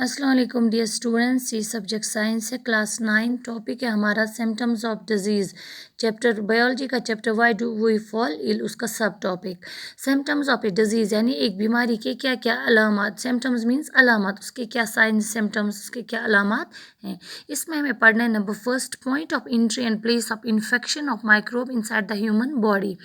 अस्सलाम वालेकुम dear students, ये सब्जेक्ट साइंस है, क्लास 9। टॉपिक है हमारा symptoms of disease. Chapter biology का chapter why do we fall ill, उसका sub topic symptoms of a disease, यानी एक बीमारी के क्या क्या अलामात। सिम्टम्स मीन्स अलामत, उसके क्या साइंस, सिम्टम्स उसके क्या अलामात हैं। इसमें हमें पढ़ना है number first, point of entry and place of infection of microbe inside the human body.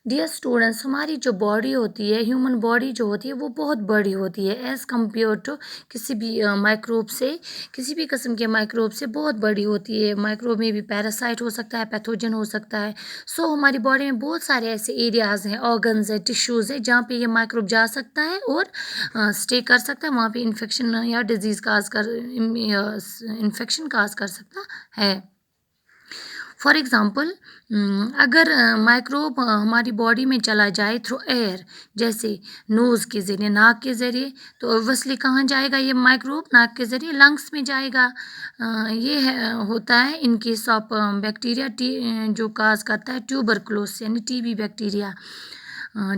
Dear students, हमारी जो बॉडी होती है, ह्यूमन बॉडी जो होती है, वो बहुत बड़ी होती है एज़ कम्पेयर टू किसी भी माइक्रोब से, किसी भी किस्म के माइक्रोब से बहुत बड़ी होती है। माइक्रोब में भी पैरासाइट हो सकता है, पैथोजन हो सकता है। हमारी बॉडी में बहुत सारे ऐसे एरियाज़ हैं, ऑर्गन्स हैं, टिश्यूज़ हैं, जहाँ पे ये माइक्रोब जा सकता है और स्टे कर सकता है। वहाँ पे इन्फेक्शन या डिजीज़ इन्फेक्शन काज कर सकता है। फॉर एग्ज़ाम्पल, अगर माइक्रोब हमारी बॉडी में चला जाए थ्रू एयर, जैसे नोज़ के ज़रिए, नाक के ज़रिए, तो ऑब्वियसली कहाँ जाएगा ये माइक्रोब? नाक के ज़रिए लंग्स में जाएगा। ये होता है इन केस ऑफ बैक्टीरिया जो काज करता है ट्यूबरकुलोसिस, यानी TB bacteria,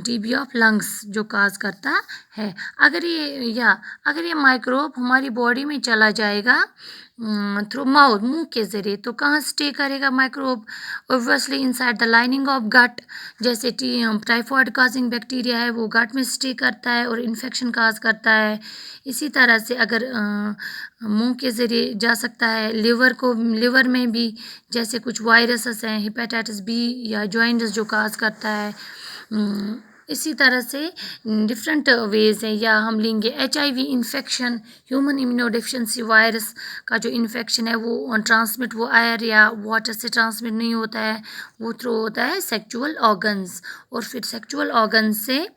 TB of lungs जो काज करता है। अगर ये माइक्रोब हमारी बॉडी में चला जाएगा थ्रू माउथ, मुंह के ज़रिए, तो कहाँ स्टे करेगा microbe? Obviously inside the lining of gut. जैसे टाइफॉइड काजिंग बैक्टीरिया है, वो गट में स्टे करता है और इन्फेक्शन काज करता है। इसी तरह से अगर मुंह के ज़रिए जा सकता है, लिवर में भी जैसे कुछ वायरसेस हैं, हेपेटाइटिस बी या जॉइंटिस जो काज करता है। इसी तरह से डिफरेंट वेज़ हैं। या हम लेंगे HIV infection, human immunodeficiency virus का जो इन्फेक्शन है, वो एयर या वाटर से ट्रांसमिट नहीं होता है, वो थ्रू होता है सेक्सुअल ऑर्गन्स। और फिर सेक्सुअल ऑर्गन्स से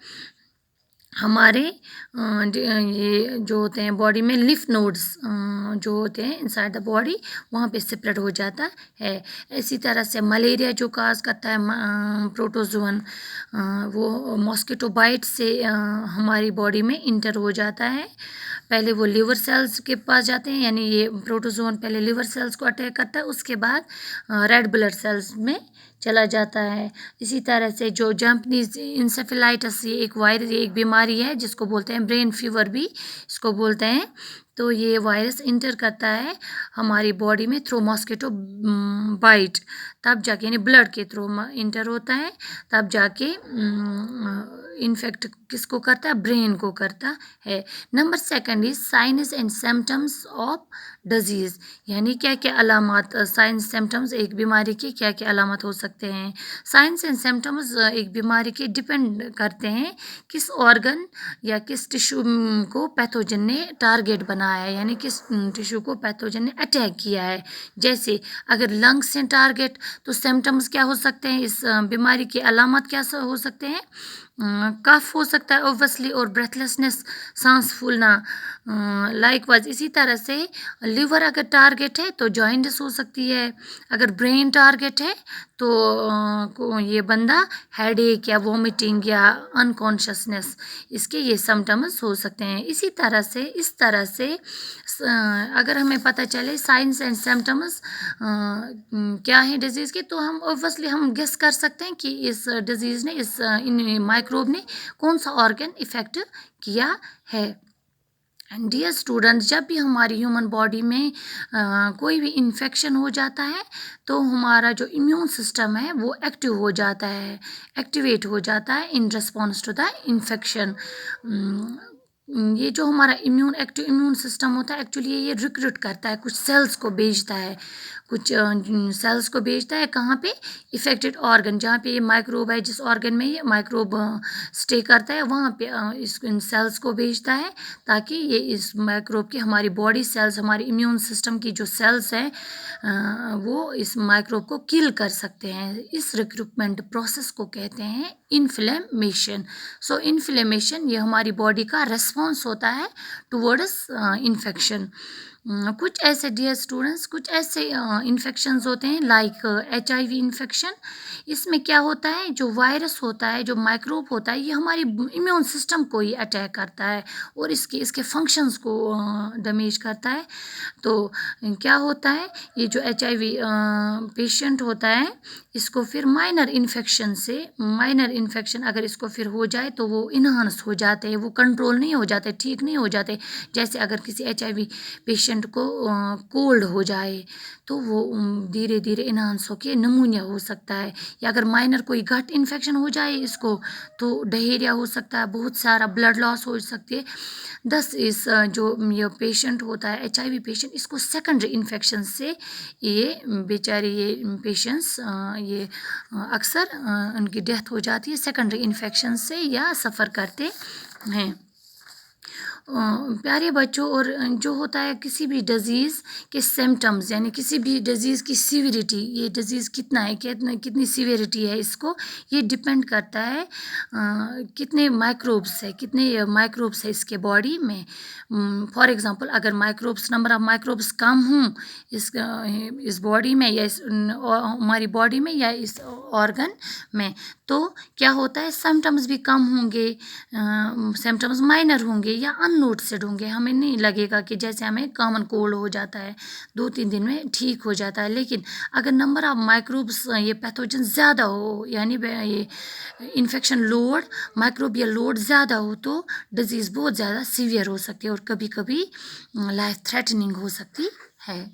हमारे ये जो होते हैं बॉडी में लिफ नोड्स जो होते हैं इनसाइड द बॉडी, वहाँ पे स्प्रेड हो जाता है। इसी तरह से मलेरिया जो काज करता है प्रोटोजोन, वो मॉस्किटो बाइट से हमारी बॉडी में इंटर हो जाता है। पहले वो लिवर सेल्स के पास जाते हैं, यानी ये प्रोटोजोन पहले लिवर सेल्स को अटैक करता है, उसके बाद रेड ब्लड सेल्स में चला जाता है। इसी तरह से जो जैपनीज इंसेफेलाइटिस, ये एक बीमारी है जिसको बोलते हैं ब्रेन फीवर भी इसको बोलते हैं। तो ये वायरस इंटर करता है हमारी बॉडी में थ्रू मॉस्किटो बाइट, तब जाके, यानी ब्लड के थ्रू इंटर होता है, तब जाके इन्फेक्ट किसको करता है? ब्रेन को करता है। Number second is science and symptoms of disease, यानी क्या क्या अलामत, साइंस सिम्टम्स एक बीमारी के क्या क्या अलामत हो सकते हैं। साइंस एंड सिम्टम्स एक बीमारी के डिपेंड करते हैं किस ऑर्गन या किस टिश्यू को पैथोजन ने टारगेट बनाया है, यानी किस टिश्यू को पैथोजन ने अटैक किया है। जैसे अगर लंग्स से टारगेट, तो सिम्टम्स क्या हो सकते हैं, इस बीमारी के अलामत क्या हो सकते हैं? कफ हो सकता है ऑब्वियसली, और ब्रेथलेसनेस, सांस फूलना। लाइकवाइज इसी तरह से लिवर अगर टारगेट है तो जॉइंटिस हो सकती है। अगर ब्रेन टारगेट है तो ये बंदा हेडेक या वोमिटिंग या अनकॉन्शियसनेस, इसके ये सिम्टम्स हो सकते हैं। इस तरह से अगर हमें पता चले साइंस एंड सिम्टम्स क्या है डिजीज़ के, तो हम ऑब्वियसली हम गेस कर सकते हैं कि इस डिजीज़ ने, इस माइक्रोब ने कौन सा ऑर्गन इफेक्ट किया है। डियर स्टूडेंट, जब भी हमारी ह्यूमन बॉडी में कोई भी इन्फेक्शन हो जाता है, तो हमारा जो इम्यून सिस्टम है वो एक्टिवेट हो जाता है in response to the infection. ये जो हमारा इम्यून सिस्टम होता है, एक्चुअली ये रिक्रूट करता है, कुछ सेल्स को भेजता है, कहाँ पे? इफेक्टेड ऑर्गन, जहाँ पे ये माइक्रोब है, जिस ऑर्गन में ये माइक्रोब स्टे करता है, वहाँ पे इन सेल्स को भेजता है, ताकि ये इस माइक्रोब की, हमारी बॉडी सेल्स, हमारी इम्यून सिस्टम की जो सेल्स हैं वो इस माइक्रोब को किल कर सकते हैं। इस रिक्रूटमेंट प्रोसेस को कहते हैं इन्फ्लेमेशन। इन्फ्लेमेशन ये हमारी बॉडी का रेस्पॉन्स होता है टुवर्ड्स इन्फेक्शन। کچھ ایسے ڈیئر اسٹوڈنٹس کچھ ایسے انفیکشنز ہوتے ہیں لائک HIV انفیکشن. اس میں کیا ہوتا ہے، جو وائرس ہوتا ہے، جو مائکروب ہوتا ہے، یہ ہماری امیون سسٹم کو ہی اٹیک کرتا ہے اور اس کے فنکشنز کو ڈیمیج کرتا ہے. تو کیا ہوتا ہے، یہ جو HIV پیشنٹ ہوتا ہے، اس کو پھر مائنر انفیکشن اگر اس کو پھر ہو جائے تو وہ انہانس ہو جاتے ہیں، وہ کنٹرول نہیں ہو جاتے، ٹھیک نہیں ہو جاتے. جیسے اگر کسی HIV پیشنٹ کو کولڈ ہو جائے تو وہ دھیرے دھیرے انہانس ہو کے نمونیا ہو سکتا ہے، یا اگر مائنر کوئی گٹ انفیکشن ہو جائے اس کو تو ڈہیریا ہو سکتا ہے، بہت سارا بلڈ لاس ہو سکتی ہے. اس جو یہ پیشنٹ ہوتا ہے HIV پیشنٹ، اس کو سیکنڈری انفیکشن سے یہ بیچارے یہ پیشنٹس یہ اکثر ان کی ڈیتھ ہو جاتی ہے سیکنڈری انفیکشن سے یا سفر کرتے ہیں. پیارے بچوں، اور جو ہوتا ہے کسی بھی ڈیزیز کے سمٹمز، یعنی کسی بھی ڈیزیز کی سیویریٹی، یہ ڈیزیز کتنا ہے، کتنی سیویریٹی ہے، اس کو یہ ڈپینڈ کرتا ہے کتنے مائکروبس ہے اس کے باڈی میں. فار ایگزامپل اگر نمبر آف مائکروبس کم ہوں اس باڈی میں یا ہماری باڈی میں یا اس آرگن میں، تو کیا ہوتا ہے سمٹمز بھی کم ہوں گے، سمٹمز مائنر ہوں گے یا ان نوٹسڈ ہوں گے. ہمیں نہیں لگے گا کہ جیسے ہمیں کامن کولڈ ہو جاتا ہے 2-3 دن میں ٹھیک ہو جاتا ہے. لیکن اگر نمبر آف مائکروبس یہ پیتھوجن زیادہ ہو، یعنی یہ انفیکشن لوڈ، مائکروبیل لوڈ زیادہ ہو، تو ڈیزیز بہت زیادہ سیویئر ہو سکتی ہے اور کبھی کبھی لائف تھریٹننگ ہو سکتی ہے.